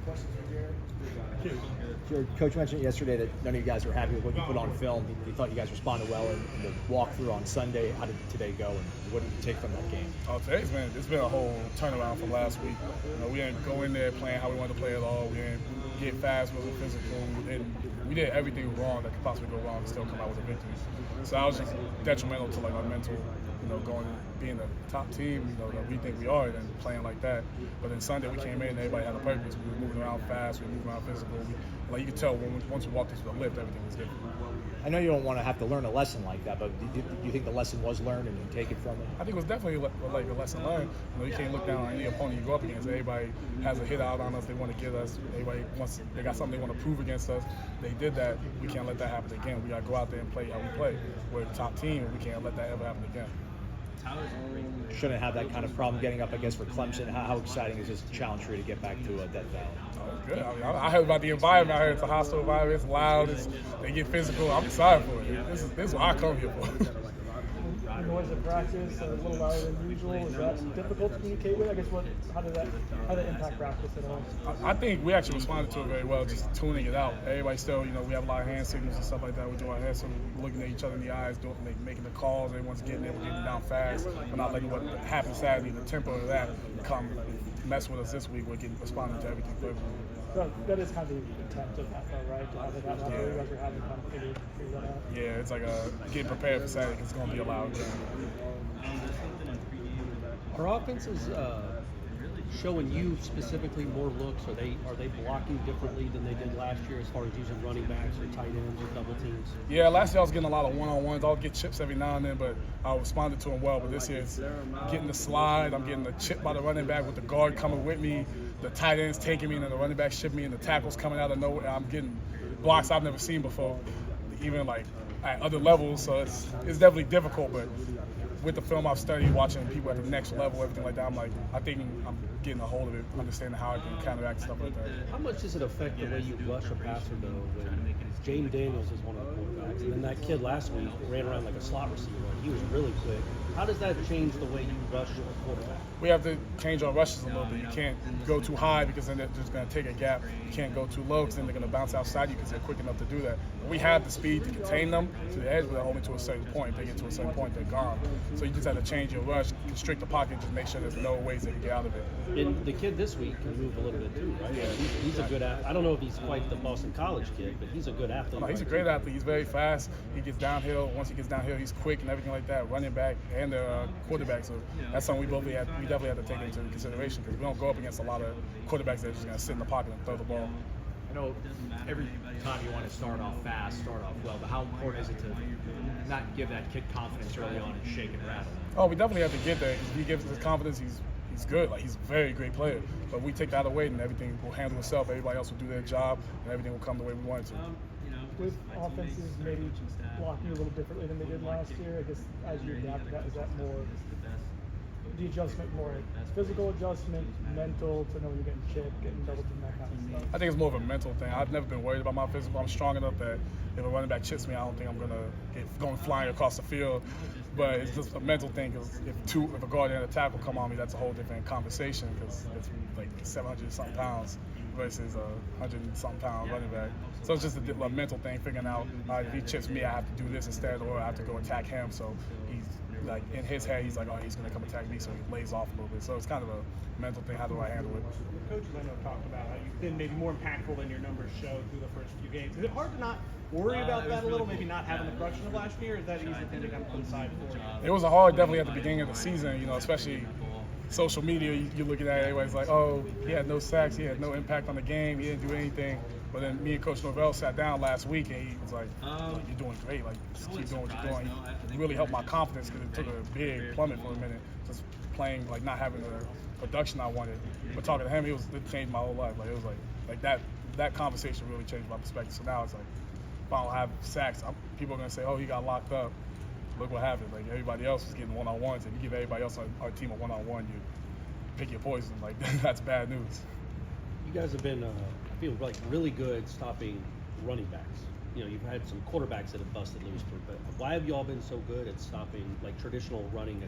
questions for Jared. Your coach mentioned yesterday that none of you guys were happy with what you put on film. He thought you guys responded well in the walkthrough on Sunday. How did today go, and what did you take from that game? It's been a whole turnaround from last week. We didn't go in there playing how we wanted to play at all. We didn't get fast, wasn't physical, and we did everything wrong that could possibly go wrong and still come out with a victory. So I was just detrimental to our mental, going being the top team, that we think we are, and playing like that. But then Sunday we came in, and everybody had a purpose. We were moving around fast, we were moving around physical. You could tell once we walked into the lift, everything was different. I know you don't want to have to learn a lesson like that, but do you think the lesson was learned and you take it from it? I think it was definitely like a lesson learned. You can't look down on any opponent you go up against. Everybody has a hit out on us they want to get us. Everybody they got something they want to prove against us. They did that. We can't let that happen again. We got to go out there and play how we play. We're the top team, and we can't let that ever happen again. Shouldn't have that kind of problem getting up, I guess, for Clemson. How exciting is this challenge for you to get back to Death Valley? Oh, good. I heard about the environment. I heard it's a hostile environment. It's loud. They get physical. I'm excited for it. This is what I come here for. The noise at practice a little louder than usual. Is that difficult to communicate with? I guess how did that impact practice at all? I think we actually responded to it very well, just tuning it out. Everybody still, we have a lot of hand signals and stuff like that. We do our hand signals, looking at each other in the eyes, making the calls. Everyone's getting there, we're getting down fast. We're not letting what happened Saturday, the tempo of that, come mess with us this week. We're responding to everything perfectly. So that is kind of the intent of that, though, right? To have it happen. You guys are having kind of figure that out. Yeah, it's like getting prepared for Saturday because it's going to be a loud game. Are offenses showing you specifically more looks? Are they blocking differently than they did last year as far as using running backs or tight ends or double teams? Yeah, last year I was getting a lot of one-on-ones. I'll get chips every now and then, but I responded to them well. But this year it's getting the slide. I'm getting the chip by the running back with the guard coming with me, the tight ends taking me, and then the running back shipping me, and the tackles coming out of nowhere. I'm getting blocks I've never seen before, even like at other levels. So it's definitely difficult, but with the film I've studied, watching people at the next level, everything like that, I think I'm getting a hold of it, understanding how I can counteract stuff like that. How much does it affect the way you rush a passer, though, when James Daniels is one of the quarterbacks, and then that kid last week ran around like a slot receiver, and he was really quick. How does that change the way you rush a quarterback? We have to change our rushes a little bit. You can't go too high because then they're just going to take a gap. You can't go too low because then they're going to bounce outside you because they're quick enough to do that. We have the speed to contain them to the edge, but only to a certain point. If they get to a certain point, they're gone. So you just have to change your rush, constrict the pocket, just make sure there's no ways they can get out of it. And the kid this week can move a little bit too, right? Yeah. He's a good athlete. I don't know if he's quite the Boston College kid, but he's a good athlete. No, he's a great athlete. He's very fast. He gets downhill. Once he gets downhill, he's quick and everything like that. Running back and the quarterback. So that's something we definitely have to take into consideration because we don't go up against a lot of quarterbacks that are just going to sit in the pocket and throw the ball. I know every time you want to start off fast, start off well, but how important is it to not give that kid confidence early on and shake and rattle? Oh, we definitely have to get there because if he gives us confidence, he's good. He's a very great player. But we take that away and everything will handle itself. Everybody else will do their job and everything will come the way we want it to. With offenses maybe blocking a little differently than they did last year, I guess as you adapt to that, is that more the adjustment, more physical adjustment, mental, to know when you're getting chipped, getting double teamed, that kind of stuff? I think it's more of a mental thing. I've never been worried about my physical. I'm strong enough that if a running back chips me, I don't think I'm gonna get going flying across the field. But it's just a mental thing because if a guard and a tackle come on me, that's a whole different conversation because it's like 700-something pounds versus a 100-something pound running back. So it's just a mental thing, figuring out if he chips me, I have to do this instead, or I have to go attack him. So he's like in his head, he's like, oh, he's going to come attack me, so he lays off a little bit. So it's kind of a mental thing. How do I handle it? Coaches I know talked about how you've been maybe more impactful than your numbers show through the first few games. Is it hard to not worry about that a little, maybe not having the production of last year? Or is that easy thing to kind of put aside for you? It was hard definitely at the beginning of the season, especially social media. You're looking at it, everybody's like, oh, he had no sacks, he had no impact on the game, he didn't do anything. But then me and Coach Norvell sat down last week and he was like, you're doing great, just keep doing what you're doing. He really helped my confidence because it took a big plummet for a minute, just playing, not having the production I wanted. But talking to him, it changed my whole life. It was like that conversation really changed my perspective. So now it's like, if I don't have sacks, people are going to say, oh, he got locked up. Look what happened. Everybody else was getting one-on-ones. If you give everybody else on our team a one-on-one, you pick your poison. That's bad news. You guys have been, I feel really good stopping running backs. you've had some quarterbacks that have busted loose, but why have you all been so good at stopping like traditional running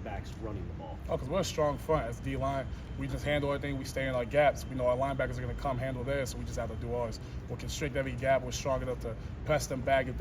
backs running the ball? Oh, because we're a strong front as D-line. We just handle everything. We stay in our gaps. We know our linebackers are going to come handle theirs, so we just have to do ours. We'll constrict every gap. We're strong enough to press them back. If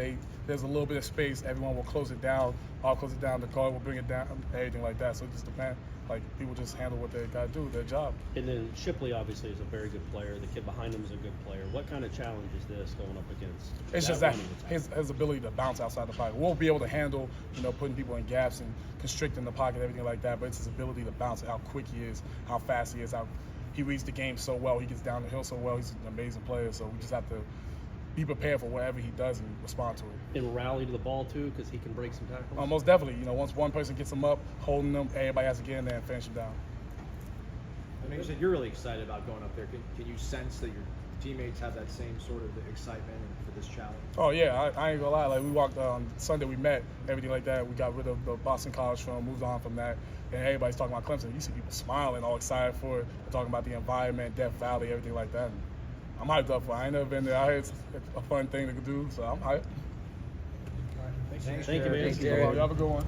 there's a little bit of space, everyone will close it down. I'll close it down. The guard will bring it down, everything like that. So it just depends. Like, people just handle what they got to do, their job. And then Shipley obviously is a very good player. The kid behind him is a good player. What kind of challenge is this going up against? It's just that running attack? his ability to bounce outside the pocket. We'll be able to handle, putting people in gaps and constricting the pocket, everything like that. But it's his ability to bounce, how quick he is, how fast he is, how he reads the game so well. He gets down the hill so well. He's an amazing player. So we just have to be prepared for whatever he does and respond to it. And rally to the ball too, because he can break some tackles. Most definitely. Once one person gets him up, holding them, everybody has to get in there and finish him down. I mean, you said you're really excited about going up there. Can you sense that your teammates have that same sort of excitement for this challenge? Oh yeah, I ain't gonna lie. Like, we walked on Sunday, we met, everything like that. We got rid of the Boston College film, moved on from that, and everybody's talking about Clemson. You see people smiling, all excited for it. They're talking about the environment, Death Valley, everything like that. And I'm hyped up for it. I ain't never been there. I heard it's a fun thing to do, so I'm hyped. Thank you, man. Y'all have a good one.